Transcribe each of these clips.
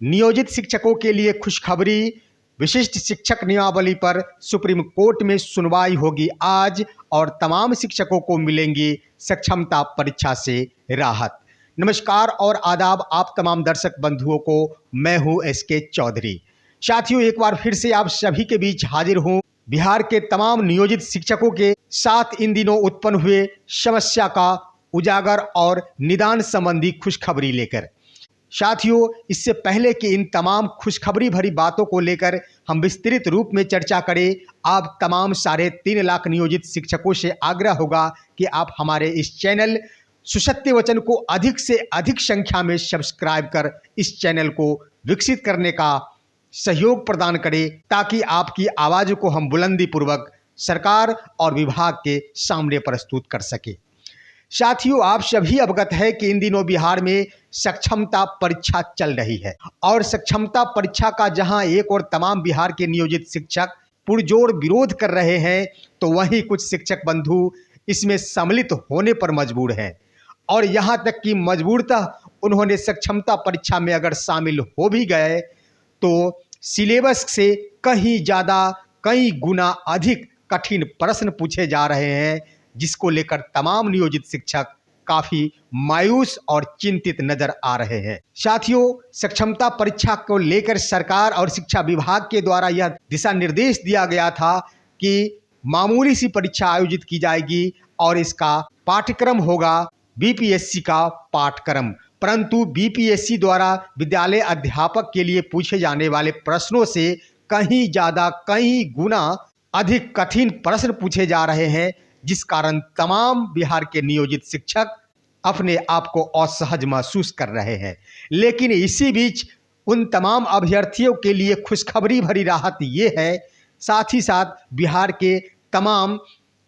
नियोजित शिक्षकों के लिए खुशखबरी। विशिष्ट शिक्षक नियमावली पर सुप्रीम कोर्ट में सुनवाई होगी आज और तमाम शिक्षकों को मिलेंगी सक्षमता परीक्षा से राहत। नमस्कार और आदाब आप तमाम दर्शक बंधुओं को, मैं हूं एसके चौधरी। साथियों, एक बार फिर से आप सभी के बीच हाजिर हूं बिहार के तमाम नियोजित शिक्षकों के साथ इन दिनों उत्पन्न हुए समस्या का उजागर और निदान संबंधी खुशखबरी लेकर। साथियों, इससे पहले कि इन तमाम खुशखबरी भरी बातों को लेकर हम विस्तृत रूप में चर्चा करें, आप तमाम 3.5 लाख नियोजित शिक्षकों से आग्रह होगा कि आप हमारे इस चैनल सुसत्य वचन को अधिक से अधिक संख्या में सब्सक्राइब कर इस चैनल को विकसित करने का सहयोग प्रदान करें, ताकि आपकी आवाज़ को हम बुलंदी पूर्वक सरकार और विभाग के सामने प्रस्तुत कर सके। साथियों, आप सभी अवगत है कि इन दिनों बिहार में सक्षमता परीक्षा चल रही है और सक्षमता परीक्षा का जहां एक और तमाम बिहार के नियोजित शिक्षक पुरजोर विरोध कर रहे हैं, तो वहीं कुछ शिक्षक बंधु इसमें सम्मिलित होने पर मजबूर हैं और यहां तक कि मजबूरतः उन्होंने सक्षमता परीक्षा में अगर शामिल हो भी गए तो सिलेबस से कहीं ज़्यादा, कई गुना अधिक कठिन प्रश्न पूछे जा रहे हैं, जिसको लेकर तमाम नियोजित शिक्षक काफ़ी मायूस और चिंतित नजर आ रहे हैं। साथियों, सक्षमता परीक्षा को लेकर सरकार और शिक्षा विभाग के द्वारा यह दिशा निर्देश दिया गया था कि मामूली सी परीक्षा आयोजित की जाएगी और इसका पाठ्यक्रम होगा बीपीएससी का पाठ्यक्रम। परंतु बीपीएससी द्वारा विद्यालय अध्यापक के लिए पूछे जाने वाले प्रश्नों से कहीं ज़्यादा, कई गुना अधिक कठिन प्रश्न पूछे जा रहे हैं, जिस कारण तमाम बिहार के नियोजित शिक्षक अपने आप को असहज महसूस कर रहे हैं। लेकिन इसी बीच उन तमाम अभ्यर्थियों के लिए खुशखबरी भरी राहत ये है, साथ ही साथ बिहार के तमाम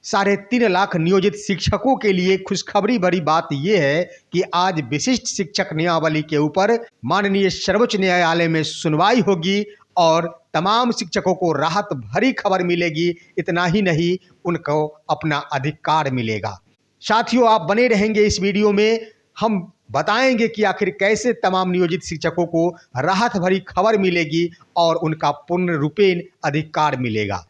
3.5 लाख नियोजित शिक्षकों के लिए खुशखबरी भरी बात यह है कि आज विशिष्ट शिक्षक नियमावली के ऊपर माननीय सर्वोच्च न्यायालय में सुनवाई होगी और तमाम शिक्षकों को राहत भरी खबर मिलेगी। इतना ही नहीं, उनको अपना अधिकार मिलेगा। साथियों, आप बने रहेंगे इस वीडियो में, हम बताएंगे कि आखिर कैसे तमाम नियोजित शिक्षकों को राहत भरी खबर मिलेगी और उनका पूर्ण रूपेण अधिकार मिलेगा।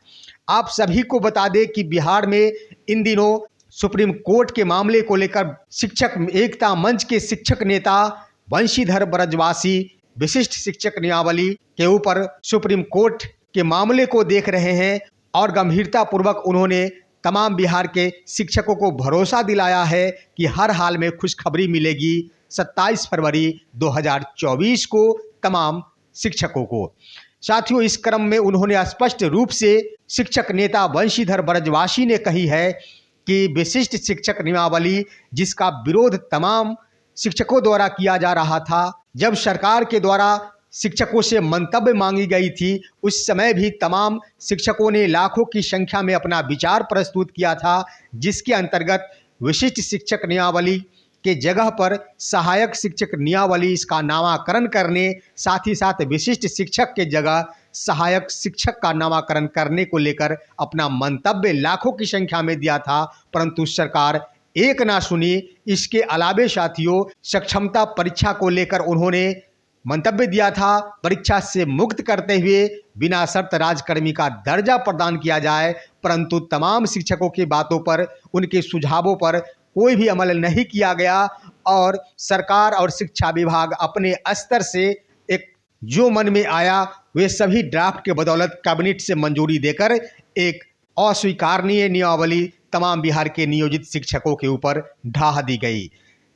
आप सभी को बता दें कि बिहार में इन दिनों सुप्रीम कोर्ट के मामले को लेकर शिक्षक एकता मंच के शिक्षक नेता बंशीधर ब्रजवासी विशिष्ट शिक्षक नियमावली के ऊपर सुप्रीम कोर्ट के मामले को देख रहे हैं और गंभीरता पूर्वक उन्होंने तमाम बिहार के शिक्षकों को भरोसा दिलाया है कि हर हाल में खुशखबरी मिलेगी 27 फरवरी 2024 को तमाम शिक्षकों को। साथियों, इस क्रम में उन्होंने स्पष्ट रूप से शिक्षक नेता बंशीधर ब्रजवासी ने कही है कि विशिष्ट शिक्षक नियमावली, जिसका विरोध तमाम शिक्षकों द्वारा किया जा रहा था, जब सरकार के द्वारा शिक्षकों से मंतव्य मांगी गई थी, उस समय भी तमाम शिक्षकों ने लाखों की संख्या में अपना विचार प्रस्तुत किया था, जिसके अंतर्गत विशिष्ट शिक्षक नियमावली के जगह पर सहायक शिक्षक नियमावली इसका नामकरण करने, साथ ही साथ विशिष्ट शिक्षक के जगह सहायक शिक्षक का नामकरण करने को लेकर अपना मंतव्य लाखों की संख्या में दिया था, परंतु सरकार एक ना सुनी। इसके अलावे साथियों, सक्षमता परीक्षा को लेकर उन्होंने मंतव्य दिया था परीक्षा से मुक्त करते हुए बिना शर्त राजकर्मी का दर्जा प्रदान किया जाए, परंतु तमाम शिक्षकों की बातों पर, उनके सुझावों पर कोई भी अमल नहीं किया गया और सरकार और शिक्षा विभाग अपने स्तर से एक जो मन में आया वे सभी ड्राफ्ट के बदौलत कैबिनेट से मंजूरी देकर एक अस्वीकारनीय नियमावली तमाम बिहार के नियोजित शिक्षकों के ऊपर ढा दी गई।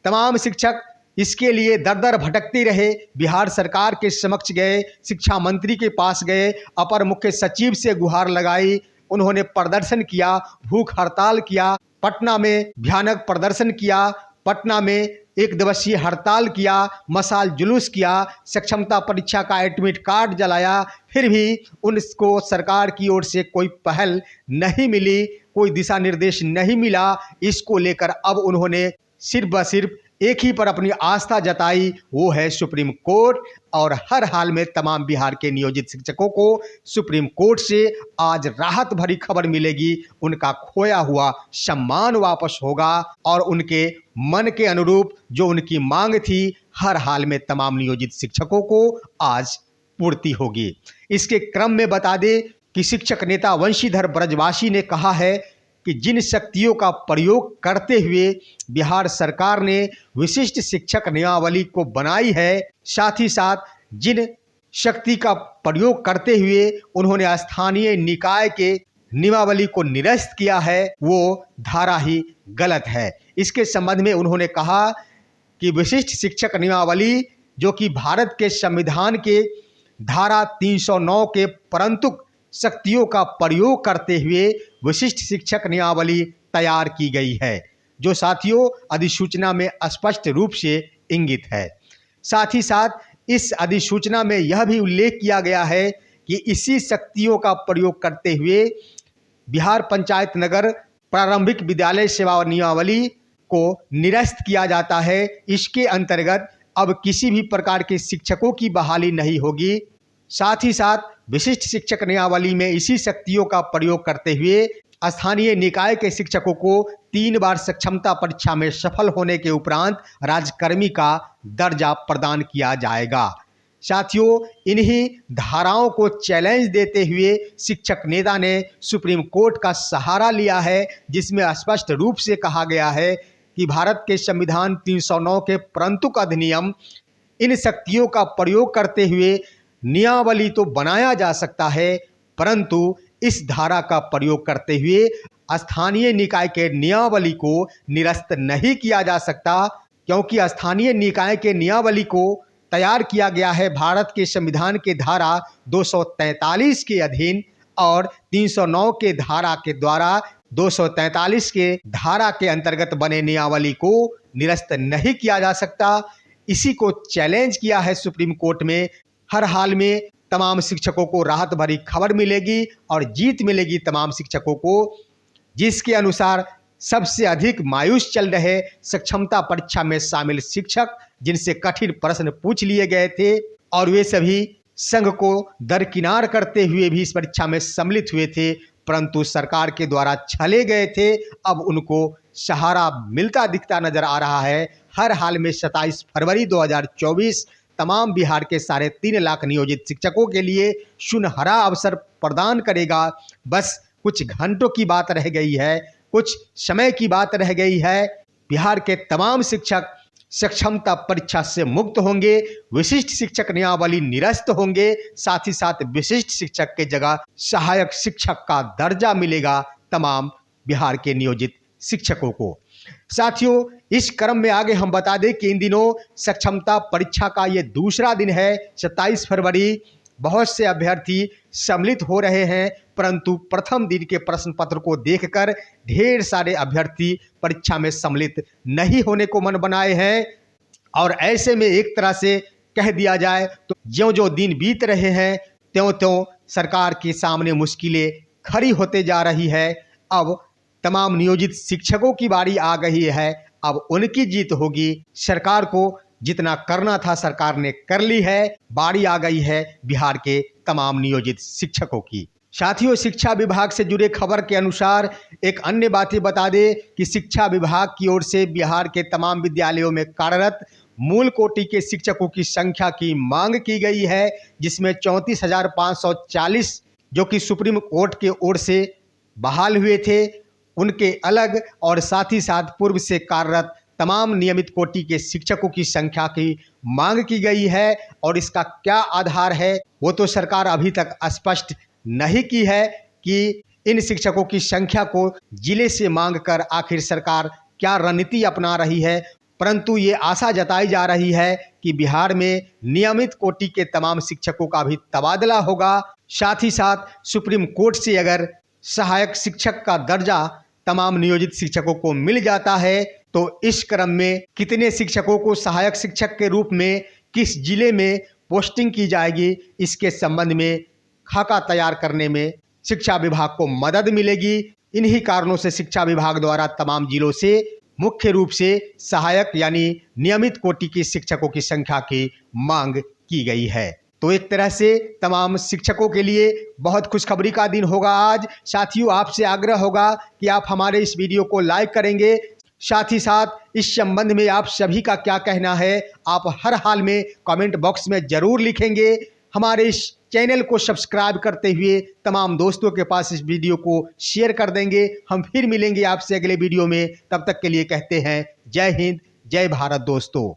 तमाम शिक्षक इसके लिए दर दर भटकते रहे, बिहार सरकार के समक्ष गए, शिक्षा मंत्री के पास गए, अपर मुख्य सचिव से गुहार लगाई, उन्होंने प्रदर्शन किया, भूख हड़ताल किया, पटना में भयानक प्रदर्शन किया, पटना में 1 दिवसीय हड़ताल किया, मशाल जुलूस किया, सक्षमता परीक्षा का एडमिट कार्ड जलाया, फिर भी उनको सरकार की ओर से कोई पहल नहीं मिली, कोई दिशा निर्देश नहीं मिला। इसको लेकर अब उन्होंने सिर्फ व सिर्फ एक ही पर अपनी आस्था जताई, वो है सुप्रीम कोर्ट। और हर हाल में तमाम बिहार के नियोजित शिक्षकों को सुप्रीम कोर्ट से आज राहत भरी खबर मिलेगी। उनका खोया हुआ सम्मान वापस होगा और उनके मन के अनुरूप जो उनकी मांग थी, हर हाल में तमाम नियोजित शिक्षकों को आज पूर्ति होगी। इसके क्रम में बता दें कि शिक्षक नेता वंशीधर ब्रजवासी ने कहा है कि जिन शक्तियों का प्रयोग करते हुए बिहार सरकार ने विशिष्ट शिक्षक नियमावली को बनाई है, साथ ही साथ जिन शक्ति का प्रयोग करते हुए उन्होंने स्थानीय निकाय के नियमावली को निरस्त किया है, वो धारा ही गलत है। इसके संबंध में उन्होंने कहा कि विशिष्ट शिक्षक नियमावली जो कि भारत के संविधान के धारा 309 के परंतु शक्तियों का प्रयोग करते हुए विशिष्ट शिक्षक नियमावली तैयार की गई है, जो साथियों अधिसूचना में स्पष्ट रूप से इंगित है। साथ ही साथ इस अधिसूचना में यह भी उल्लेख किया गया है कि इसी शक्तियों का प्रयोग करते हुए बिहार पंचायत नगर प्रारंभिक विद्यालय सेवा नियमावली को निरस्त किया जाता है। इसके अंतर्गत अब किसी भी प्रकार के शिक्षकों की बहाली नहीं होगी। साथ ही साथ विशिष्ट शिक्षक नियमावली में इसी शक्तियों का प्रयोग करते हुए स्थानीय निकाय के शिक्षकों को 3 बार सक्षमता परीक्षा में सफल होने के उपरांत राज्यकर्मी का दर्जा प्रदान किया जाएगा। साथियों, इन्हीं धाराओं को चैलेंज देते हुए शिक्षक नेता ने सुप्रीम कोर्ट का सहारा लिया है, जिसमें स्पष्ट रूप से कहा गया है कि भारत के संविधान 309 के परंतु अधिनियम इन शक्तियों का प्रयोग करते हुए नियमावली तो बनाया जा सकता है, परंतु इस धारा का प्रयोग करते हुए स्थानीय निकाय के नियमावली को निरस्त नहीं किया जा सकता, क्योंकि स्थानीय निकाय के नियमावली को तैयार किया गया है भारत के संविधान के धारा 243 के अधीन और 309 के धारा के द्वारा 243 के धारा के अंतर्गत बने नियमावली को निरस्त नहीं किया जा सकता। इसी को चैलेंज किया है सुप्रीम कोर्ट में। हर हाल में तमाम शिक्षकों को राहत भरी खबर मिलेगी और जीत मिलेगी तमाम शिक्षकों को, जिसके अनुसार सबसे अधिक मायूस चल रहे सक्षमता परीक्षा में शामिल शिक्षक, जिनसे कठिन प्रश्न पूछ लिए गए थे और वे सभी संघ को दरकिनार करते हुए भी इस परीक्षा में सम्मिलित हुए थे, परंतु सरकार के द्वारा छले गए थे। अब उनको सहारा मिलता दिखता नजर आ रहा है। हर हाल में 27 फरवरी 2024 तमाम बिहार के 3.5 लाख नियोजित शिक्षकों के लिए सुनहरा अवसर प्रदान करेगा। बस कुछ घंटों की बात रह गई है, कुछ समय की बात रह गई है। बिहार के तमाम शिक्षक सक्षमता परीक्षा से मुक्त होंगे, विशिष्ट शिक्षक नियमावली निरस्त होंगे, साथ ही साथ विशिष्ट शिक्षक के जगह सहायक शिक्षक का दर्जा मिलेगा तमाम बिहार के नियोजित शिक्षकों को। साथियों, इस क्रम में आगे हम बता दें कि इन दिनों सक्षमता परीक्षा का ये दूसरा दिन है, 27 फरवरी। बहुत से अभ्यर्थी सम्मिलित हो रहे हैं, परंतु प्रथम दिन के प्रश्न पत्र को देखकर ढेर सारे अभ्यर्थी परीक्षा में सम्मिलित नहीं होने को मन बनाए हैं। और ऐसे में एक तरह से कह दिया जाए तो ज्यों-ज्यों दिन बीत रहे हैं त्यों-त्यों सरकार के सामने मुश्किलें खड़ी होते जा रही है। अब तमाम नियोजित शिक्षकों की बारी आ गई है, अब उनकी जीत होगी। सरकार को जितना करना था सरकार ने कर ली है, बारी आ गई है बिहार के तमाम नियोजित शिक्षकों की। साथियों, शिक्षा विभाग से जुड़े खबर के अनुसार एक अन्य बात बता दें कि शिक्षा विभाग की ओर से बिहार के तमाम विद्यालयों में कार्यरत मूल कोटि के शिक्षकों की संख्या की मांग की गई है, जिसमें 34,540 जो कि सुप्रीम कोर्ट के ओर से बहाल हुए थे, उनके अलग और साथ ही साथ पूर्व से कार्यरत तमाम नियमित कोटि के शिक्षकों की संख्या की मांग की गई है। और इसका क्या आधार है वो तो सरकार अभी तक स्पष्ट नहीं की है कि इन शिक्षकों की संख्या को जिले से मांगकर आखिर सरकार क्या रणनीति अपना रही है, परंतु ये आशा जताई जा रही है कि बिहार में नियमित कोटि के तमाम शिक्षकों का भी तबादला होगा। साथ ही साथ सुप्रीम कोर्ट से अगर सहायक शिक्षक का दर्जा तमाम नियोजित शिक्षकों को मिल जाता है तो इस क्रम में कितने शिक्षकों को सहायक शिक्षक के रूप में किस जिले में पोस्टिंग की जाएगी, इसके संबंध में खाका तैयार करने में शिक्षा विभाग को मदद मिलेगी। इन्हीं कारणों से शिक्षा विभाग द्वारा तमाम जिलों से मुख्य रूप से सहायक यानी नियमित कोटि के शिक्षकों की संख्या की मांग की गई है। तो एक तरह से तमाम शिक्षकों के लिए बहुत खुशखबरी का दिन होगा आज। साथियों, आपसे आग्रह होगा कि आप हमारे इस वीडियो को लाइक करेंगे। साथ ही साथ इस संबंध में आप सभी का क्या कहना है, आप हर हाल में कमेंट बॉक्स में जरूर लिखेंगे। हमारे इस चैनल को सब्सक्राइब करते हुए तमाम दोस्तों के पास इस वीडियो को शेयर कर देंगे। हम फिर मिलेंगे आपसे अगले वीडियो में। तब तक के लिए कहते हैं जय हिंद, जय भारत दोस्तों।